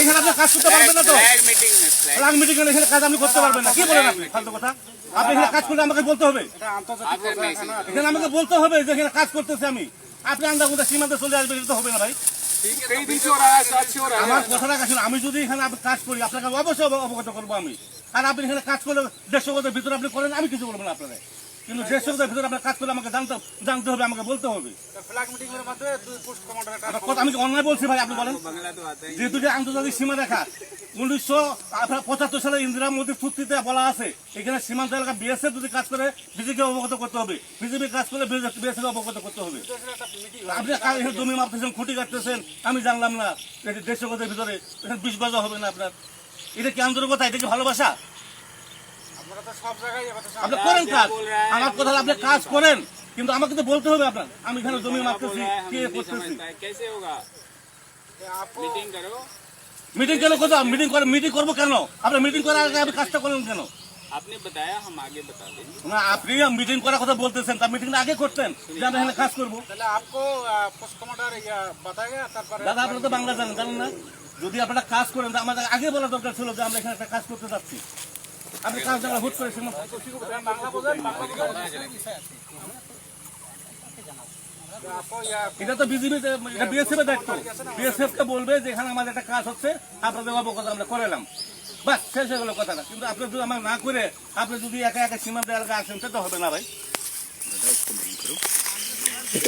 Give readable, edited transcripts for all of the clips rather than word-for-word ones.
এখানে আপনি কাজ করতে পারবেন না তো? ফ্ল্যাগ মিটিং এখানে কাজ আপনি করতে পারবেন না। কি বলেন আপনি ফালতু কথা? আপনি এখানে কাজ করলে আমাকে বলতে হবে, এখানে আমাকে বলতে হবে যে এখানে কাজ করতেছে আমি। আপনি আন্দাগুন্দা সীমান্তে চলে আসবেন, এটা তো হবে না ভাই। আমার কথাটা কাছে, আমি যদি এখানে কাজ করি আপনাকে অবশ্যই অবগত করবো আমি। আর আপনি এখানে কাজ করলে 150 গজের ভিতরে আপনি করেন, আমি কিছু বলবো না আপনারা। কিন্তু 150 গজের ভিতরে আপনার কাজ করলে আমাকে জানতে হবে, আমাকে বলতে হবে। আমি কি অন্যায় বলছি ভাই? আপনি বলেন। যেহেতু যে আন্তর্জাতিক সীমা রেখা 1975 সালে ইন্দিরা মোদীর চুক্তিতে বলা আছে, এখানে সীমান্ত এলাকা বিএসএফ যদি কাজ করে বিজেপিকে অবগত করতে হবে, বিজেপি কাজ করলে বিএসএফ অবগত করতে হবে। আপনি এখানে জমি মাপতেছেন, খুঁটি কাটতেছেন, আমি জানলাম না। 150 গজের ভিতরে এখানে 20 গজ হবে না আপনার। এটা কি আন্তরিকতা? এটা কি ভালোবাসা? আপনি করেন কাজ, আমার কথা আপনি কাজ করেন, কিন্তু আমাকে তো বলতে হবে আপনার। আমি এখানে জমি মাপতেছি, কে করতেছি। মিটিং কেন করবো? মিটিং করবো কেন? আপনার মিটিং করার আগে আপনি কাজটা করেন কেন? आपने बताया, हम आगे बता देंगे। না, আপনি মিটিং করার কথা বলতেছেন, তার মিটিংটা আগে করতেন যে আমরা এখানে কাজ করবো। দাদা আপনারা তো বাংলা জানেন না? যদি আপনারা কাজ করেন আমাদের আগে বলা দরকার ছিল যে আমরা এখানে একটা কাজ করতে যাচ্ছি। আপনি কাজ জানা হুট করে এটা তো বিজেপি, এটা বিএসএফ এর দায়িত্ব। বিএসএফ কে বলবে যে এখানে আমাদের একটা কাজ হচ্ছে, আপনাদের অবগত আমরা করালাম, বাস শেষ হয়ে গেল কথাটা। কিন্তু আপনি যদি আমার না করে আপনি যদি একা একা সীমান্ত এলাকা আসেন, সেটা হবে না ভাই।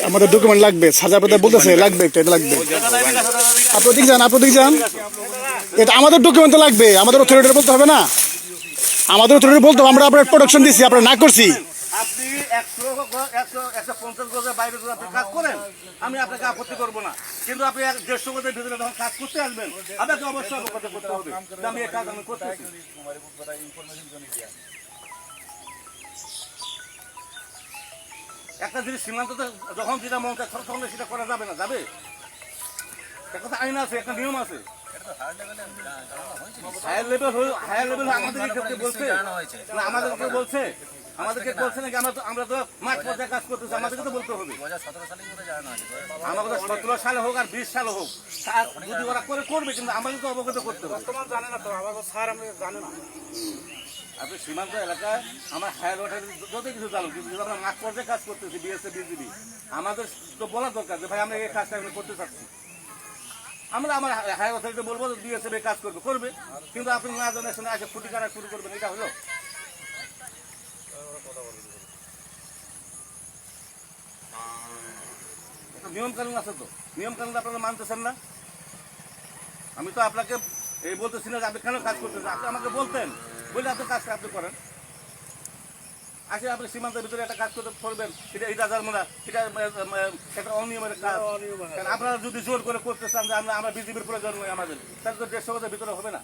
আমাদের ডকুমেন্ট লাগবে, সাজা পেতে বলতেছে লাগবে, এটা লাগবে। আপনি দিক যান, এটা আমাদের ডকুমেন্ট লাগবে, আমাদের অথরিটি বলতে হবে না, আমাদের অথরিটি বলতে হবে আমরা আপনার প্রোডাকশন দিচ্ছি, আপনারা না করছি। আপনি 150 গজের বাইরে যদি আপনি কাজ করেন, আমি আপনাকে আপত্তি করবো না। কিন্তু আপনি 150 গজের ভিতরে যখন কাজ করতে আসবেন, আপনাকে অবশ্যই অবগত করতে হবে যে আমি এই কাজ আমি করতেছি। একটা জিনিস সীমান্ততে যখন যেটা মন চায় তখন সেটা করা যাবে না, যাবে? একটা আইন আছে, একটা নিয়ম আছে। হায়ার লেভেল আমাদেরকে বলছে না, আমাদেরকে বলছে নাকি? আমরা তো মাঠ পর্যায়ে কাজ করতেছি, আমাদেরকে তো বলতে হবে। আমাদের 17 সালে হোক আর 20 সালে হোক, যদি ওরা করবে, কিন্তু আমাদের তো অবগত করতে হবে। আপনি সীমান্ত এলাকায় আমার হায়ার ওয়াটার যত কিছু জানো, কিন্তু আমরা মাঠ পর্যায়ে কাজ করতেছি, বিএসএফ বিজিবি, আমাদের তো বলা দরকার যে ভাই আমরা এই কাজটা করতে চাচ্ছি। আমরা আমার হায়ার অথরিটি বলবো বিএসএফ কাজ করবে, কিন্তু আপনি না জানার সঙ্গে এসে খুঁটি কাটা শুরু করবেন, এটা হলো? নিয়ম কানুন আছে তো, নিয়ম কানুন আপনারা মানতেছেন না। আমি তো আপনাকে এই বলতেছি না যে আপনি কেন কাজ করতেছেন, আপনি আমাকে বলতেন, বলে আপনি কাজটা আপনি করেন। আসলে আপনি সীমান্তের ভিতরে একটা কাজ করতে করবেন, এটা জানবো না, এটা অনিয়মের কাজ। আপনারা যদি জোর করে করতে চান যে আমরা বিজেপির প্রয়োজন নয় আমাদের, তাহলে তো 150 গজের ভিতরে হবে না।